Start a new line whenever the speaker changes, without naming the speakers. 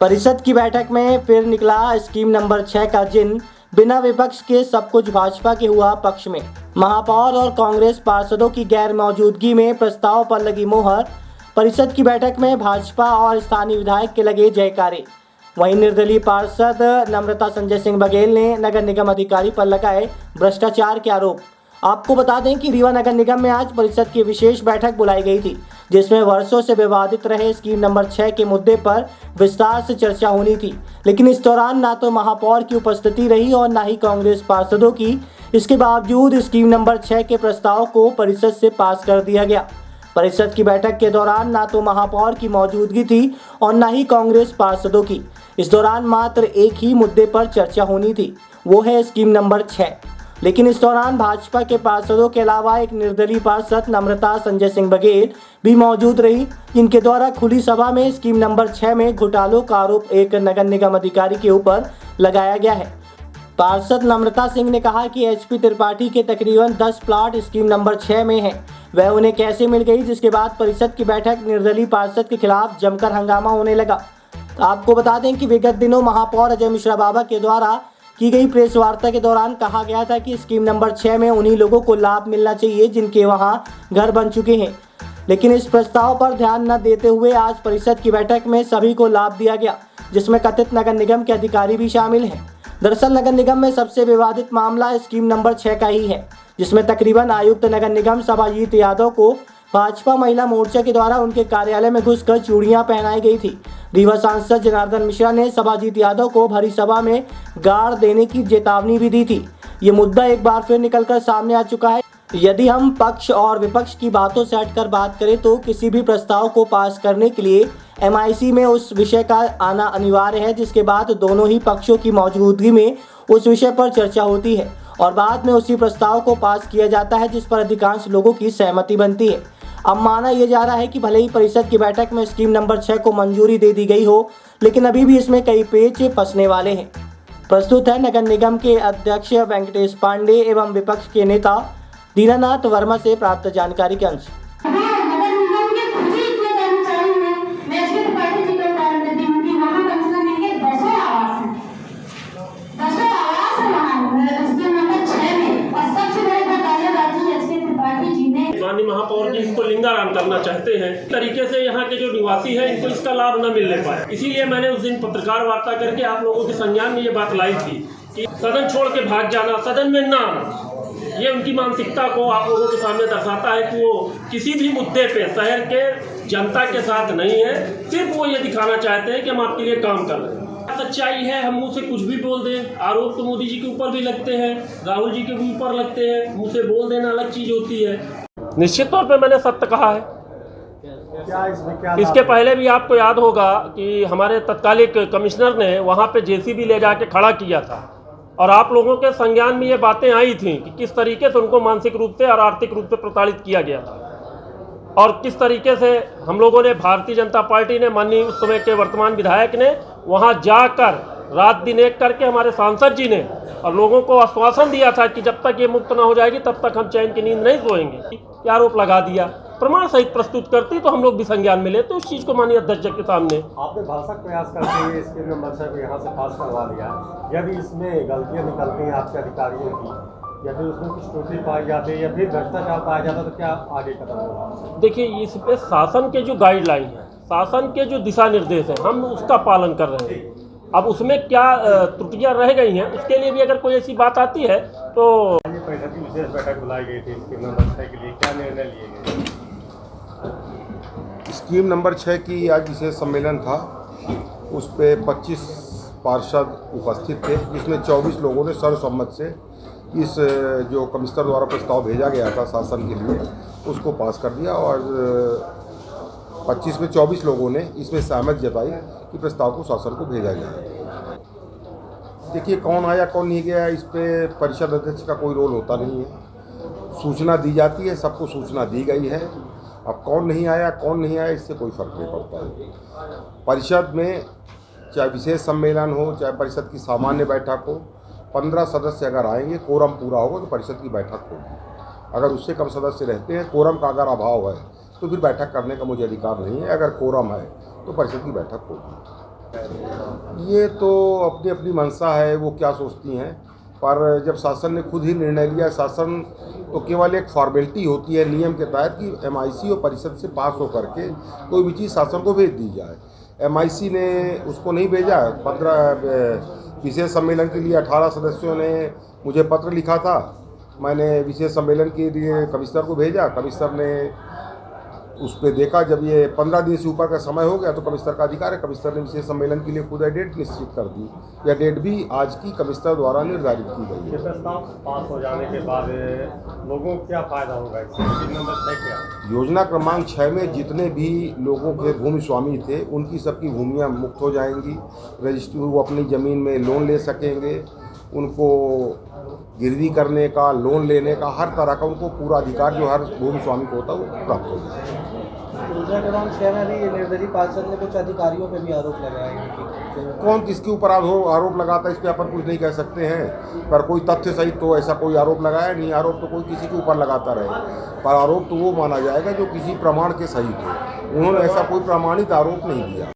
परिषद की बैठक में फिर निकला स्कीम नंबर 6 का जिन। बिना विपक्ष के सब कुछ भाजपा के हुआ पक्ष में। महापौर और कांग्रेस पार्षदों की गैर मौजूदगी में प्रस्ताव पर लगी मोहर। परिषद की बैठक में भाजपा और स्थानीय विधायक के लगे जयकारे। वहीं निर्दलीय पार्षद नम्रता संजय सिंह बघेल ने नगर निगम अधिकारी पर लगाए भ्रष्टाचार के आरोप। आपको बता दें कि रीवा नगर निगम में आज परिषद की विशेष बैठक बुलाई गई थी, जिसमें वर्षों से विवादित रहे स्कीम नंबर 6 के मुद्दे पर विस्तार से चर्चा होनी थी। लेकिन इस दौरान ना तो महापौर की उपस्थिति रही और ना ही कांग्रेस पार्षदों की। इसके बावजूद स्कीम नंबर 6 के प्रस्ताव को परिषद से पास कर दिया गया। परिषद की बैठक के दौरान ना तो महापौर की मौजूदगी थी और ना ही कांग्रेस पार्षदों की। इस दौरान मात्र एक ही मुद्दे पर चर्चा होनी थी, वो है स्कीम नंबर 6। लेकिन इस दौरान भाजपा के पार्षदों के अलावा एक निर्दलीय पार्षद नम्रता संजय सिंह बघेल भी मौजूद रही, जिनके द्वारा खुली सभा में स्कीम नंबर 6 में घोटालों का आरोप एक नगर निगम अधिकारी के ऊपर लगाया गया है। पार्षद नम्रता सिंह ने कहा कि एचपी त्रिपाठी के तकरीबन 10 प्लाट स्कीम नंबर 6 में हैं। वह उन्हें कैसे मिल गई, जिसके बाद परिषद की बैठक निर्दलीय पार्षद के खिलाफ जमकर हंगामा होने लगा। आपको बता दें कि विगत दिनों महापौर अजय मिश्रा बाबा के द्वारा की गई प्रेस वार्ता के दौरान कहा गया था कि स्कीम नंबर 6 में उन्हीं लोगों को लाभ मिलना चाहिए जिनके वहां घर बन चुके हैं। लेकिन इस प्रस्ताव पर ध्यान न देते हुए आज परिषद की बैठक में सभी को लाभ दिया गया, जिसमें कथित नगर निगम के अधिकारी भी शामिल हैं। दरअसल नगर निगम में सबसे विवादित मामला स्कीम नंबर 6 का ही है, जिसमें तकरीबन आयुक्त नगर निगम सभाजीत यादव को भाजपा महिला मोर्चा के द्वारा उनके कार्यालय में घुसकर चूड़ियां पहनाई गई थी। रीवा सांसद जनार्दन मिश्रा ने सभाजीत यादव को भरी सभा में गाड़ देने की चेतावनी भी दी थी। ये मुद्दा एक बार फिर निकलकर सामने आ चुका है। यदि हम पक्ष और विपक्ष की बातों से हटकर बात करें तो किसी भी प्रस्ताव को पास करने के लिए एमआईसी में उस विषय का आना अनिवार्य है, जिसके बाद दोनों ही पक्षों की मौजूदगी में उस विषय पर चर्चा होती है और बाद में उसी प्रस्ताव को पास किया जाता है, जिस पर अधिकांश लोगों की सहमति बनती है। अब माना यह जा रहा है कि भले ही परिषद की बैठक में स्कीम नंबर 6 को मंजूरी दे दी गई हो, लेकिन अभी भी इसमें कई पेच फंसने वाले हैं। प्रस्तुत है नगर निगम के अध्यक्ष वेंकटेश पांडे एवं विपक्ष के नेता दीनानाथ वर्मा से प्राप्त जानकारी के अंश।
माननीय महापौर जी इसको लिंगाराम करना चाहते हैं, तरीके से यहाँ के जो निवासी हैं इनको इसका लाभ न मिलने पाए। इसीलिए मैंने उस दिन पत्रकार वार्ता करके आप लोगों के संज्ञान में ये बात लाई थी कि सदन छोड़ के भाग जाना, सदन में ना आना, ये उनकी मानसिकता को आप लोगों के सामने दर्शाता है कि वो किसी भी मुद्दे पे शहर के जनता के साथ नहीं है। सिर्फ वो ये दिखाना चाहते हैं कि हम आपके लिए काम कर रहे हैं। सच्चाई है, हम मुँह से कुछ भी बोल दें। आरोप तो मोदी जी के ऊपर भी लगते हैं, राहुल जी के भी ऊपर लगते हैं। मुँह से बोल देना अलग चीज़ होती है। निश्चित तौर पे मैंने सत्य कहा है। इसके पहले भी आपको याद होगा कि हमारे तत्कालिक कमिश्नर ने वहाँ पे जेसीबी ले जाके खड़ा किया था और आप लोगों के संज्ञान में ये बातें आई थी कि किस तरीके से उनको मानसिक रूप से और आर्थिक रूप से प्रताड़ित किया गया था और किस तरीके से हम लोगों ने, भारतीय जनता पार्टी ने, माननीय उस समय के वर्तमान विधायक ने वहाँ जाकर रात दिन एक करके, हमारे सांसद जी ने, और लोगों को आश्वासन दिया था कि जब तक ये मुक्त ना हो जाएगी तब तक हम चैन की नींद नहीं सोएंगे। क्या आरोप लगा दिया, प्रमाण सहित प्रस्तुत करती तो हम लोग भी संज्ञान में लेते उस चीज़ को माननीय अध्यक्ष के सामने।
आपने भरसक प्रयास करते हुए स्कीम नंबर 6 को यहाँ से पास करवा लिया। यदि इसमें गलतियाँ निकलती हैं आपके अधिकारियों की या फिर उसमें कुछ त्रुटि पाई जाती है या फिर भ्रष्टाचार पाया जाता है तो क्या आगे कदम होगा?
देखिए, इस पे शासन के जो गाइडलाइन है, शासन के जो दिशा निर्देश हैं, हम उसका पालन कर रहे हैं। अब उसमें क्या त्रुटियां रह गई हैं, उसके लिए भी अगर कोई ऐसी बात आती है तो
परिषद की विशेष बैठक बुलाई गई थी स्कीम नंबर 6 के लिए, क्या निर्णय लिए गए?
स्कीम नंबर 6 की आज विशेष सम्मेलन था, उस पर 25 पार्षद उपस्थित थे, जिसमें 24 लोगों ने सर्वसम्मत से इस जो कमिश्नर द्वारा प्रस्ताव भेजा गया था शासन के लिए उसको पास कर दिया और 25 में 24 लोगों ने इसमें सहमति जताई कि प्रस्ताव को शासन को भेजा जाए। देखिए, कौन आया कौन नहीं गया इस पे परिषद अध्यक्ष का कोई रोल होता नहीं है। सूचना दी जाती है, सबको सूचना दी गई है। अब कौन नहीं आया कौन नहीं आया इससे कोई फर्क नहीं पड़ता है। परिषद में चाहे विशेष सम्मेलन हो चाहे परिषद की सामान्य बैठक हो, 15 सदस्य अगर आएंगे, कोरम पूरा होगा तो परिषद की बैठक होगी। अगर उससे कम सदस्य रहते हैं, कोरम का अगर अभाव है तो फिर बैठक करने का मुझे अधिकार नहीं है। अगर कोरम है तो परिषद की बैठक होगी।
है?
ये तो अपनी अपनी मंशा है, वो क्या सोचती हैं। पर जब शासन ने खुद ही निर्णय लिया, शासन तो केवल एक फॉर्मेलिटी होती है नियम के तहत कि एमआईसी और परिषद से पास होकर के कोई भी चीज़ शासन को भेज दी जाए। एमआईसी ने उसको नहीं भेजा। 15 विशेष सम्मेलन के लिए 18 सदस्यों ने मुझे पत्र लिखा था। मैंने विशेष सम्मेलन के लिए कमिश्नर को भेजा। कमिश्नर ने उस पर देखा। जब ये 15 दिन से ऊपर का समय हो गया तो कमिश्नर का अधिकार है, कमिश्नर ने विशेष सम्मेलन के लिए खुद डेट निश्चित कर दी। यह डेट भी आज की कमिश्नर द्वारा निर्धारित की गई
ये
है।
प्रस्ताव पास हो जाने के बाद लोगों को क्या फायदा होगा इससे? स्कीम नंबर 6 क्या है?
योजना क्रमांक 6 में जितने भी लोगों के भूमि स्वामी थे उनकी सबकी भूमियाँ मुक्त हो जाएंगी। रजिस्ट्री, वो अपनी ज़मीन में लोन ले सकेंगे। उनको गिरवी करने का, लोन लेने का, हर तरह का उनको पूरा अधिकार जो हर भूमि स्वामी को होता है वो प्राप्त हो जाएगा।
योजना क्रमांक 6 में भी निर्दलीय पार्षद ने कुछ अधिकारियों पर भी आरोप लगाए हैं।
कौन किसके ऊपर आरोप लगाता है इस पर अपन कुछ नहीं कह सकते हैं। पर कोई तथ्य सहित तो ऐसा कोई आरोप लगाया नहीं। आरोप तो कोई किसी के ऊपर लगाता रहे, पर आरोप तो वो माना जाएगा जो किसी प्रमाण के सहित हो। उन्होंने ऐसा कोई प्रमाणित आरोप नहीं दिया।